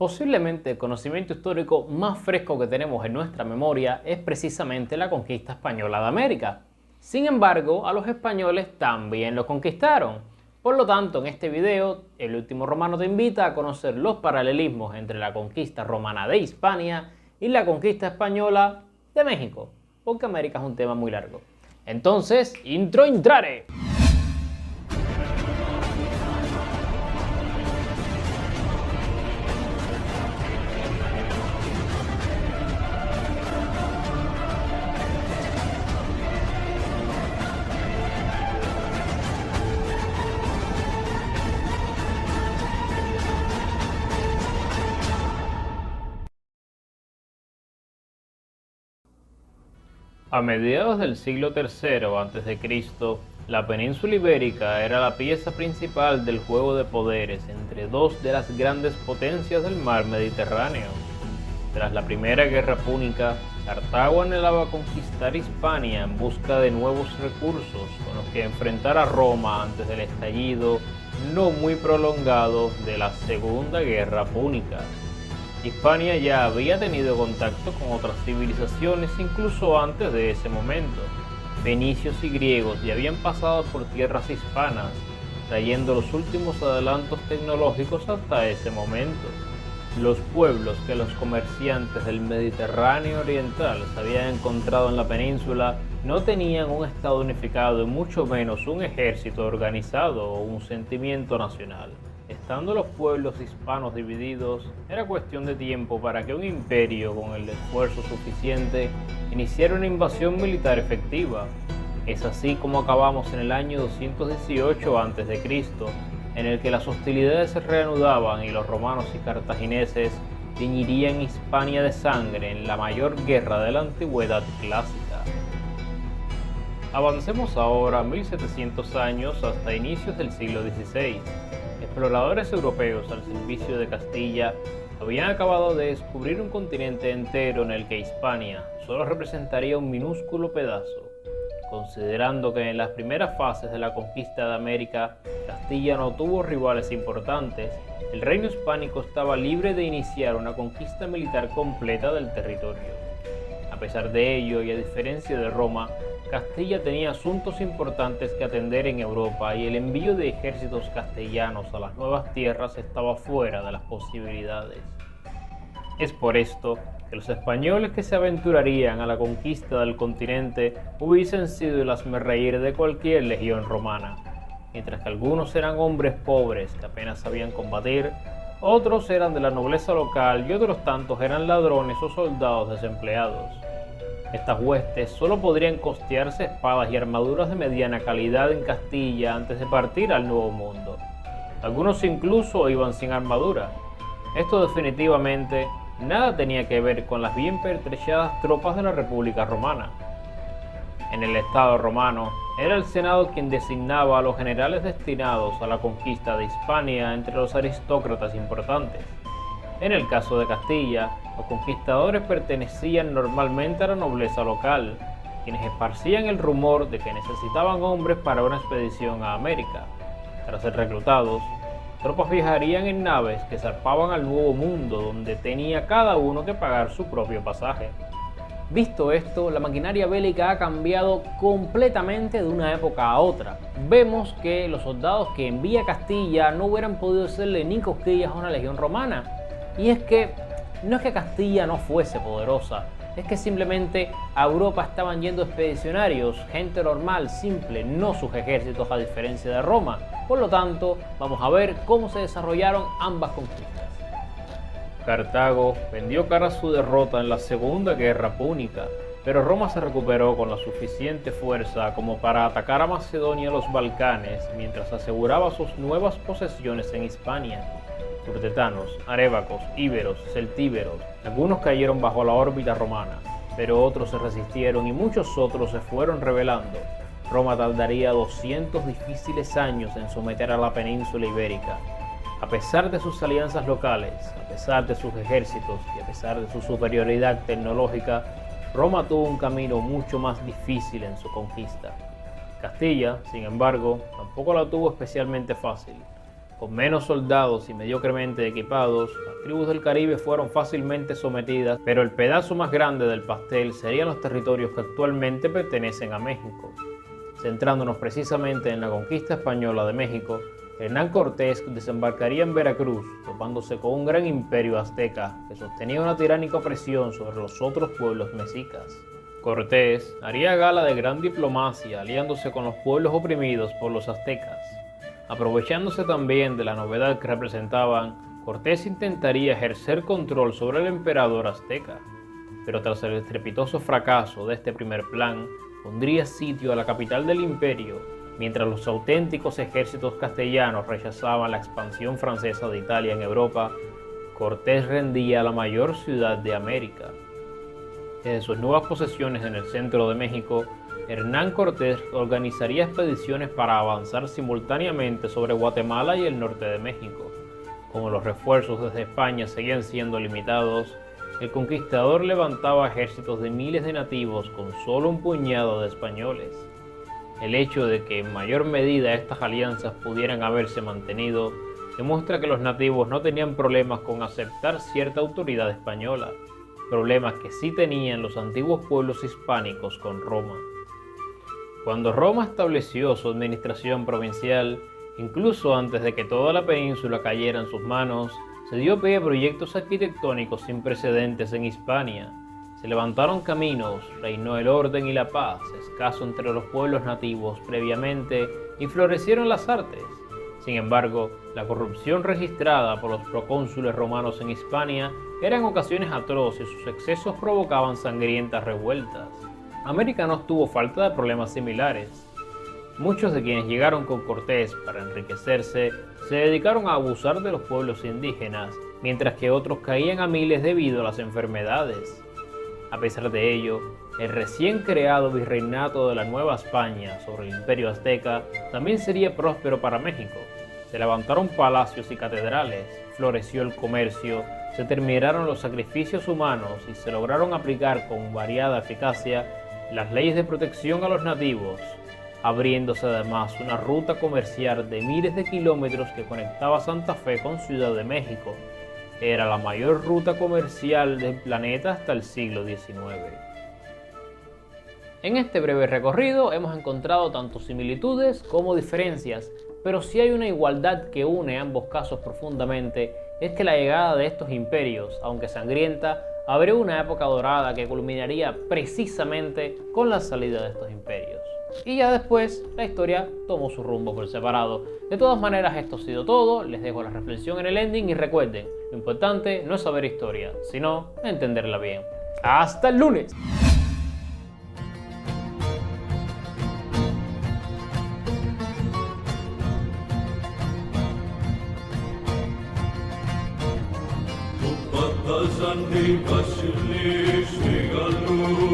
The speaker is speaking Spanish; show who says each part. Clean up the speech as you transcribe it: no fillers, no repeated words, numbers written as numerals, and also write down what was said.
Speaker 1: Posiblemente el conocimiento histórico más fresco que tenemos en nuestra memoria es precisamente la conquista española de América. Sin embargo, a los españoles también los conquistaron. Por lo tanto, en este video, El Último Romano te invita a conocer los paralelismos entre la conquista romana de Hispania y la conquista española de México, porque América es un tema muy largo. Entonces, intro intrare. A mediados del siglo III a.C., la península ibérica era la pieza principal del juego de poderes entre dos de las grandes potencias del mar Mediterráneo. Tras la Primera Guerra Púnica, Cartago anhelaba conquistar Hispania en busca de nuevos recursos con los que enfrentar a Roma antes del estallido no muy prolongado de la Segunda Guerra Púnica. Hispania ya había tenido contacto con otras civilizaciones incluso antes de ese momento. Fenicios y griegos ya habían pasado por tierras hispanas, trayendo los últimos adelantos tecnológicos hasta ese momento. Los pueblos que los comerciantes del Mediterráneo oriental se habían encontrado en la península no tenían un estado unificado y mucho menos un ejército organizado o un sentimiento nacional. Estando los pueblos hispanos divididos, era cuestión de tiempo para que un imperio con el esfuerzo suficiente iniciara una invasión militar efectiva. Es así como acabamos en el año 218 a.C., en el que las hostilidades se reanudaban y los romanos y cartagineses teñirían Hispania de sangre en la mayor guerra de la antigüedad clásica. Avancemos ahora 1700 años hasta inicios del siglo XVI. Exploradores europeos al servicio de Castilla habían acabado de descubrir un continente entero en el que Hispania solo representaría un minúsculo pedazo. Considerando que en las primeras fases de la conquista de América Castilla no tuvo rivales importantes, el reino hispánico estaba libre de iniciar una conquista militar completa del territorio. A pesar de ello, y a diferencia de Roma, Castilla tenía asuntos importantes que atender en Europa y el envío de ejércitos castellanos a las nuevas tierras estaba fuera de las posibilidades. Es por esto que los españoles que se aventurarían a la conquista del continente hubiesen sido el hazmerreír de cualquier legión romana. Mientras que algunos eran hombres pobres que apenas sabían combatir, otros eran de la nobleza local y otros tantos eran ladrones o soldados desempleados. Estas huestes solo podrían costearse espadas y armaduras de mediana calidad en Castilla antes de partir al Nuevo Mundo. Algunos incluso iban sin armadura. Esto definitivamente nada tenía que ver con las bien pertrechadas tropas de la República Romana. En el Estado romano, era el Senado quien designaba a los generales destinados a la conquista de Hispania entre los aristócratas importantes. En el caso de Castilla, los conquistadores pertenecían normalmente a la nobleza local, quienes esparcían el rumor de que necesitaban hombres para una expedición a América. Tras ser reclutados, tropas viajarían en naves que zarpaban al Nuevo Mundo, donde tenía cada uno que pagar su propio pasaje. Visto esto, la maquinaria bélica ha cambiado completamente de una época a otra. Vemos que los soldados que envía Castilla no hubieran podido hacerle ni cosquillas a una legión romana. Y es que no es que Castilla no fuese poderosa, es que simplemente a Europa estaban yendo expedicionarios, gente normal, simple, no sus ejércitos a diferencia de Roma. Por lo tanto, vamos a ver cómo se desarrollaron ambas conquistas. Cartago vendió cara a su derrota en la Segunda Guerra Púnica, pero Roma se recuperó con la suficiente fuerza como para atacar a Macedonia y los Balcanes mientras aseguraba sus nuevas posesiones en Hispania. Turdetanos, arébacos, íberos, celtíberos, algunos cayeron bajo la órbita romana, pero otros se resistieron y muchos otros se fueron rebelando. Roma tardaría 200 difíciles años en someter a la península ibérica. A pesar de sus alianzas locales, a pesar de sus ejércitos y a pesar de su superioridad tecnológica, Roma tuvo un camino mucho más difícil en su conquista. Castilla, sin embargo, tampoco la tuvo especialmente fácil. Con menos soldados y mediocremente equipados, las tribus del Caribe fueron fácilmente sometidas, pero el pedazo más grande del pastel serían los territorios que actualmente pertenecen a México. Centrándonos precisamente en la conquista española de México, Hernán Cortés desembarcaría en Veracruz, topándose con un gran imperio azteca que sostenía una tiránica opresión sobre los otros pueblos mexicas. Cortés haría gala de gran diplomacia, aliándose con los pueblos oprimidos por los aztecas. Aprovechándose también de la novedad que representaban, Cortés intentaría ejercer control sobre el emperador azteca, pero tras el estrepitoso fracaso de este primer plan, pondría sitio a la capital del imperio, mientras los auténticos ejércitos castellanos rechazaban la expansión francesa de Italia en Europa. Cortés rendía la mayor ciudad de América. Desde sus nuevas posesiones en el centro de México, Hernán Cortés organizaría expediciones para avanzar simultáneamente sobre Guatemala y el norte de México. Como los refuerzos desde España seguían siendo limitados, el conquistador levantaba ejércitos de miles de nativos con solo un puñado de españoles. El hecho de que en mayor medida estas alianzas pudieran haberse mantenido demuestra que los nativos no tenían problemas con aceptar cierta autoridad española, problemas que sí tenían los antiguos pueblos hispánicos con Roma. Cuando Roma estableció su administración provincial, incluso antes de que toda la península cayera en sus manos, se dio pie a proyectos arquitectónicos sin precedentes en Hispania. Se levantaron caminos, reinó el orden y la paz, escaso entre los pueblos nativos previamente, y florecieron las artes. Sin embargo, la corrupción registrada por los procónsules romanos en Hispania era en ocasiones atroz y sus excesos provocaban sangrientas revueltas. América no tuvo falta de problemas similares. Muchos de quienes llegaron con Cortés para enriquecerse se dedicaron a abusar de los pueblos indígenas, mientras que otros caían a miles debido a las enfermedades. A pesar de ello, el recién creado virreinato de la Nueva España sobre el Imperio Azteca también sería próspero para México. Se levantaron palacios y catedrales, floreció el comercio, se terminaron los sacrificios humanos y se lograron aplicar con variada eficacia las leyes de protección a los nativos, abriéndose además una ruta comercial de miles de kilómetros que conectaba Santa Fe con Ciudad de México. Era la mayor ruta comercial del planeta hasta el siglo XIX. En este breve recorrido hemos encontrado tanto similitudes como diferencias, pero si hay una igualdad que une ambos casos profundamente, es que la llegada de estos imperios, aunque sangrienta, abrió una época dorada que culminaría precisamente con la salida de estos imperios. Y ya después, la historia tomó su rumbo por separado. De todas maneras, esto ha sido todo. Les dejo la reflexión en el ending y recuerden, lo importante no es saber historia, sino entenderla bien. ¡Hasta el lunes!
Speaker 2: Sandy Vasily Srigalu